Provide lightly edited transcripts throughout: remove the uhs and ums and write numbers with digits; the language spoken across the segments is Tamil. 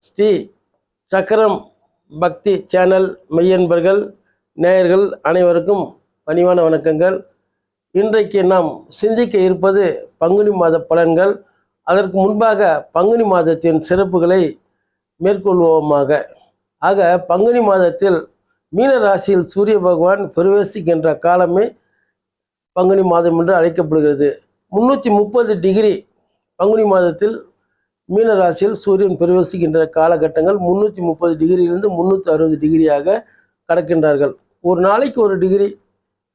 ஸ்ரீ சக்கரம் பக்தி சேனல் மெய்யன்பர்கள் நேயர்கள் அனைவருக்கும் பணிவான வணக்கங்கள். இன்றைக்கு நாம் சிந்திக்க இருப்பது பங்குனி மாத பலன்கள். அதற்கு முன்பாக பங்குனி மாதத்தின் சிறப்புகளை மேற்கொள்வோமாக. ஆக பங்குனி மாதத்தில் மீன ராசியில் சூரிய பகவான் பிரவேசிக்கின்ற காலமே பங்குனி மாதம் என்று அழைக்கப்படுகிறது. 330 டிகிரி பங்குனி மாதத்தில் மீன ராசியில் சூரியன் பிரவேசிக்கின்ற காலகட்டங்கள் 330 டிகிரியிலிருந்து 360 டிகிரியாக கடக்கின்றார்கள். ஒரு நாளைக்கு ஒரு டிகிரி,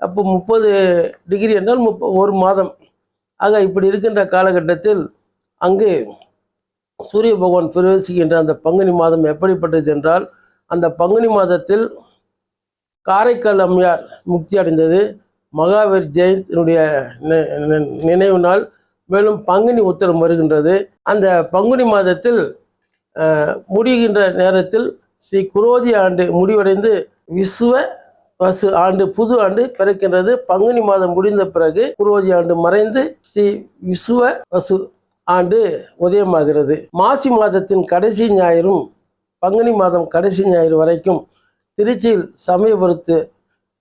அப்போ 30 டிகிரி என்றால் ஒரு மாதம். ஆக இப்படி இருக்கின்ற காலகட்டத்தில் அங்கு சூரிய பகவான் பிரவேசிக்கின்ற அந்த பங்குனி மாதம் எப்படிப்பட்டது என்றால், அந்த பங்குனி மாதத்தில் காரைக்கால் அம்மையார் முக்தி அடைந்தது. மகாவீர் ஜெயந்தினுடைய நினைவு நாள். மேலும் பங்குனி உத்திரம் வருகின்றது. அந்த பங்குனி மாதத்தில் முடிகின்ற நேரத்தில் ஸ்ரீ குரோதி ஆண்டு முடிவடைந்து விசுவ வசு ஆண்டு புது ஆண்டு பிறக்கின்றது. பங்குனி மாதம் முடிந்த பிறகு குரோதி ஆண்டு மறைந்து ஸ்ரீ விசுவ வசு ஆண்டு உதயமாகிறது. மாசி மாதத்தின் கடைசி ஞாயிறும் பங்குனி மாதம் கடைசி ஞாயிறு வரைக்கும் திருச்சியில் சமயபுரத்து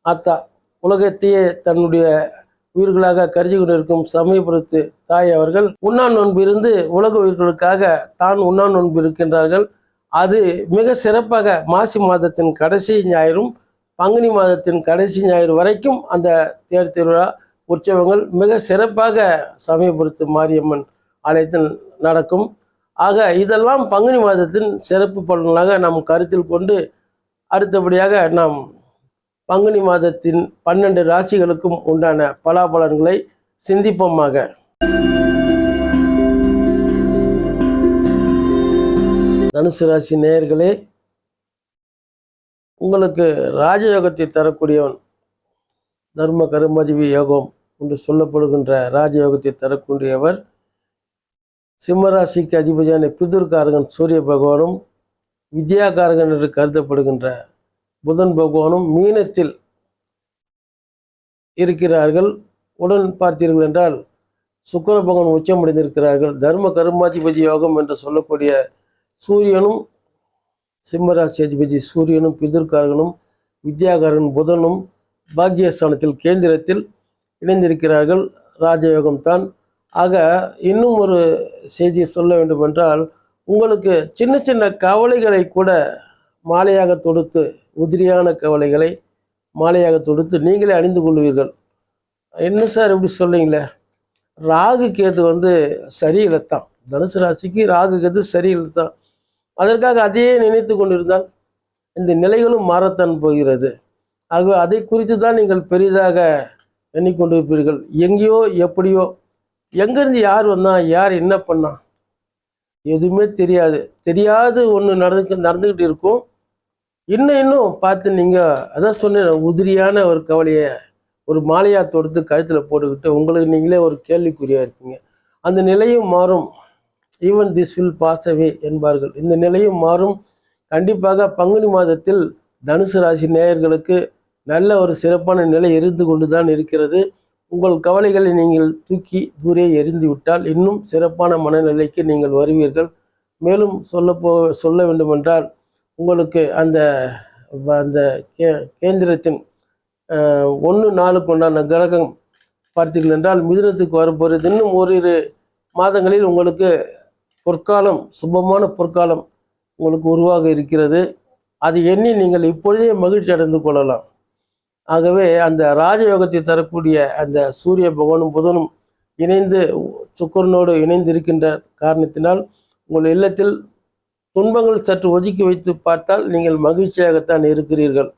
ஆத்தா, உலகத்தையே தன்னுடைய உயிர்களாக கருதி கொண்டிருக்கும் சமயபுரத்து தாய் அவர்கள் உண்ணா நோன்பு இருந்து உலக உயிர்களுக்காக தான் உண்ணா நோன்பு இருக்கின்றார்கள். அது மிக சிறப்பாக மாசி மாதத்தின் கடைசி ஞாயிறும் பங்குனி மாதத்தின் கடைசி ஞாயிறு வரைக்கும் அந்த தேர் திருவிழா உற்சவங்கள் மிக சிறப்பாக சமயபுரத்து மாரியம்மன் ஆலயத்தில் நடக்கும். ஆக இதெல்லாம் பங்குனி மாதத்தின் சிறப்பு பலன்களாக நாம் கருத்தில் கொண்டு அடுத்தபடியாக நாம் பங்குனி மாதத்தின் 12 ராசிகளுக்கும் உண்டான பலாபலன்களை சிந்திப்போமாக. தனுசு ராசி நேயர்களே, உங்களுக்கு ராஜயோகத்தை தரக்கூடியவன் தர்ம கருமதிவி யோகம் என்று சொல்லப்படுகின்ற ராஜயோகத்தை தரக்கூடியவர் சிம்மராசிக்கு அதிபதியான பிதுர்காரகன் சூரிய பகவானும் வித்யாகாரகன் என்று கருதப்படுகின்ற புதன் பகவானும் மீனத்தில் இருக்கிறார்கள். உடன் பார்த்தீர்கள் என்றால் சுக்கிர பகவான் உச்சமடைந்திருக்கிறார்கள். தர்ம கருமாதிபதி யோகம் என்று சொல்லக்கூடிய சூரியனும் சிம்மராசி அதிபதி சூரியனும் பிதுர்காரகனும் வித்யாகாரகன் புதனும் பாக்கியஸ்தானத்தில் கேந்திரத்தில் இணைந்திருக்கிறார்கள். ராஜயோகம் தான். ஆக இன்னும் ஒரு செய்தியை சொல்ல வேண்டும் என்றால், உங்களுக்கு சின்ன சின்ன கவலைகளை கூட மாலையாக தொடுத்து, உதிரியான கவலைகளை மாலையாக தொடுத்து நீங்களே அணிந்து கொள்வீர்கள். என்ன சார் இப்படி சொல்றீங்களே? ராகு கேது சரியில்லை தான். தனுசு ராசிக்கு ராகு கேது சரியில்லை தான். அதற்காக அதையே நினைத்து கொண்டிருந்தால் இந்த நிலைகளும் மாறத்தான் போகிறது. ஆகவே அதை குறித்து தான் நீங்கள் பெரிதாக எண்ணிக்கொண்டிருப்பீர்கள். எங்கேயோ எப்படியோ, எங்கேருந்து யார் வந்தான், யார் என்ன பண்ணான், எதுவுமே தெரியாது. தெரியாது ஒன்று நடந்துக்கிட்டு இருக்கும். இன்னும் பார்த்து நீங்கள் அதான் சொன்ன உதிரியான ஒரு கவலையை ஒரு மாலையாக தொடுத்து கழுத்தில் போட்டுக்கிட்டு உங்களுக்கு நீங்களே ஒரு கேள்விக்குறியாக இருப்பீங்க. அந்த நிலையும் மாறும். Even this will pass away என்பார்கள். இந்த நிலையும் மாறும். கண்டிப்பாக பங்குனி மாதத்தில் தனுசு ராசி நேயர்களுக்கு நல்ல ஒரு சிறப்பான நிலை இருந்து கொண்டு தான் இருக்கிறது. உங்கள் கவலைகளை நீங்கள் தூக்கி தூரே எரிந்து விட்டால் இன்னும் சிறப்பான மனநிலைக்கு நீங்கள் வருவீர்கள். மேலும் சொல்ல வேண்டுமென்றால், உங்களுக்கு அந்த கேந்திரத்தின் 1-4 உண்டான கிரகம் பார்த்தீர்கள் என்றால் மிதுனத்துக்கு வரப்போகிறது. இன்னும் ஓரிரு மாதங்களில் உங்களுக்கு பொற்காலம், சுபமான பொற்காலம் உங்களுக்கு உருவாக இருக்கிறது. அதை எண்ணி நீங்கள் இப்பொழுதே மகிழ்ச்சி அடைந்து கொள்ளலாம். ஆகவே அந்த ராஜயோகத்தை தரக்கூடிய அந்த சூரிய பகவானும் புதனும் இணைந்து சுக்கிரனோடு இணைந்து இருக்கின்ற காரணத்தினால் உங்கள் இல்லத்தில் துன்பங்கள் சற்று ஒதுக்கி வைத்து பார்த்தால் நீங்கள் மகிழ்ச்சியாகத்தான் இருக்கிறீர்கள்.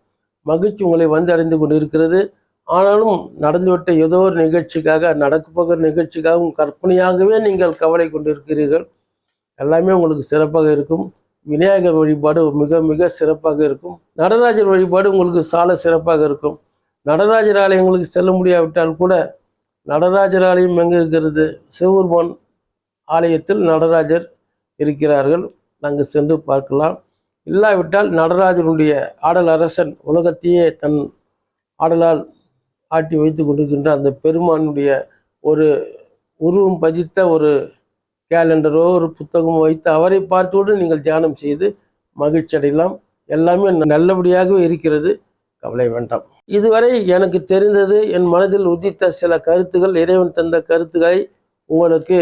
மகிழ்ச்சி உங்களை அடைந்து கொண்டு இருக்கிறது. ஆனாலும் நடந்துவிட்ட ஏதோ ஒரு நிகழ்ச்சிக்காக, நடக்கப்போகிற நிகழ்ச்சிக்காகவும் கற்பனையாகவே நீங்கள் கவலை கொண்டு இருக்கிறீர்கள். எல்லாமே உங்களுக்கு சிறப்பாக இருக்கும். விநாயகர் வழிபாடு மிக மிக சிறப்பாக இருக்கும். நடராஜர் வழிபாடு உங்களுக்கு சால சிறப்பாக இருக்கும். நடராஜர் ஆலயங்களுக்கு செல்ல முடியாவிட்டால் கூட நடராஜர் ஆலயம் எங்கே இருக்கிறது? சிவபெருமான் ஆலயத்தில் நடராஜர் இருக்கிறார்கள். நாங்கள் சென்று பார்க்கலாம். இல்லாவிட்டால் நடராஜனுடைய ஆடல் அரசன் உலகத்தையே தன் ஆடலால் ஆட்டி வைத்து கொண்டிருக்கின்ற அந்த பெருமானுடைய ஒரு உருவம் பதித்த ஒரு கேலண்டரோ ஒரு புத்தகமோ வைத்து அவரை பார்த்தோடு நீங்கள் தியானம் செய்து மகிழ்ச்சி அடையலாம். எல்லாமே நல்லபடியாகவே இருக்கிறது, கவலை வேண்டாம். இதுவரை எனக்கு தெரிந்தது, என் மனதில் உதித்த சில கருத்துகள், இறைவன் தந்த கருத்துக்களை உங்களுக்கு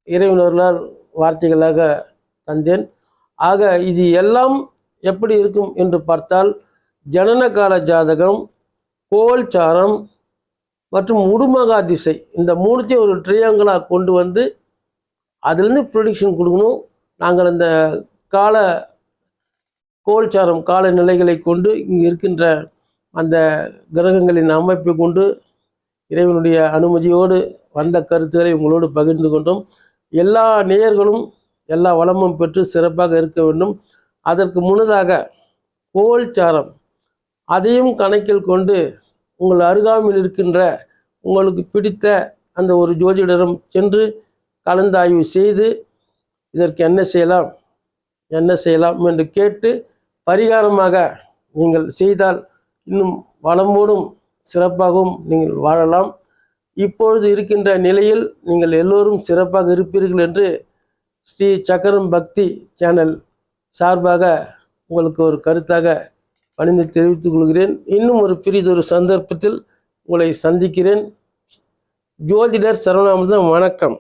இறைவனர்களால் வார்த்தைகளாக தந்தேன். ஆக இது எல்லாம் எப்படி இருக்கும் என்று பார்த்தால், ஜனனகால ஜாதகம், கோல்சாரம் மற்றும் உடுமகா திசை, இந்த மூணுத்தையும் ஒரு ட்ரையாங்கிளாக கொண்டு வந்து அதுலேருந்து ப்ரொடிக்ஷன் கொடுக்கணும். நாங்கள் அந்த கால கோல்சாரம் கால நிலைகளை கொண்டு இங்கே இருக்கின்ற அந்த கிரகங்களின் அமைப்பை கொண்டு இறைவனுடைய அனுமதியோடு வந்த கருத்துக்களை உங்களோடு பகிர்ந்து கொண்டோம். எல்லா நேயர்களும் எல்லா வளமும் பெற்று சிறப்பாக இருக்க வேண்டும். அதற்கு முன்னதாக கோல்சாரம் அதையும் கணக்கில் கொண்டு உங்கள் அருகாமையில் இருக்கின்ற உங்களுக்கு பிடித்த அந்த ஒரு ஜோதிடரும் சென்று கலந்தாய்வு செய்து இதற்கு என்ன செய்யலாம் என்று கேட்டு பரிகாரமாக நீங்கள் செய்தால் இன்னும் வளமோடும் சிறப்பாகவும் நீங்கள் வாழலாம். இப்பொழுது இருக்கின்ற நிலையில் நீங்கள் எல்லோரும் சிறப்பாக இருப்பீர்கள் என்று ஸ்ரீ சக்கரம் பக்தி சேனல் சார்பாக உங்களுக்கு ஒரு கருத்தாக பணிந்து தெரிவித்துக் கொள்கிறேன். இன்னும் ஒரு பிரிதொரு சந்தர்ப்பத்தில் உங்களை சந்திக்கிறேன். ஜோதிடர் சரவணாமிர்தம். வணக்கம்.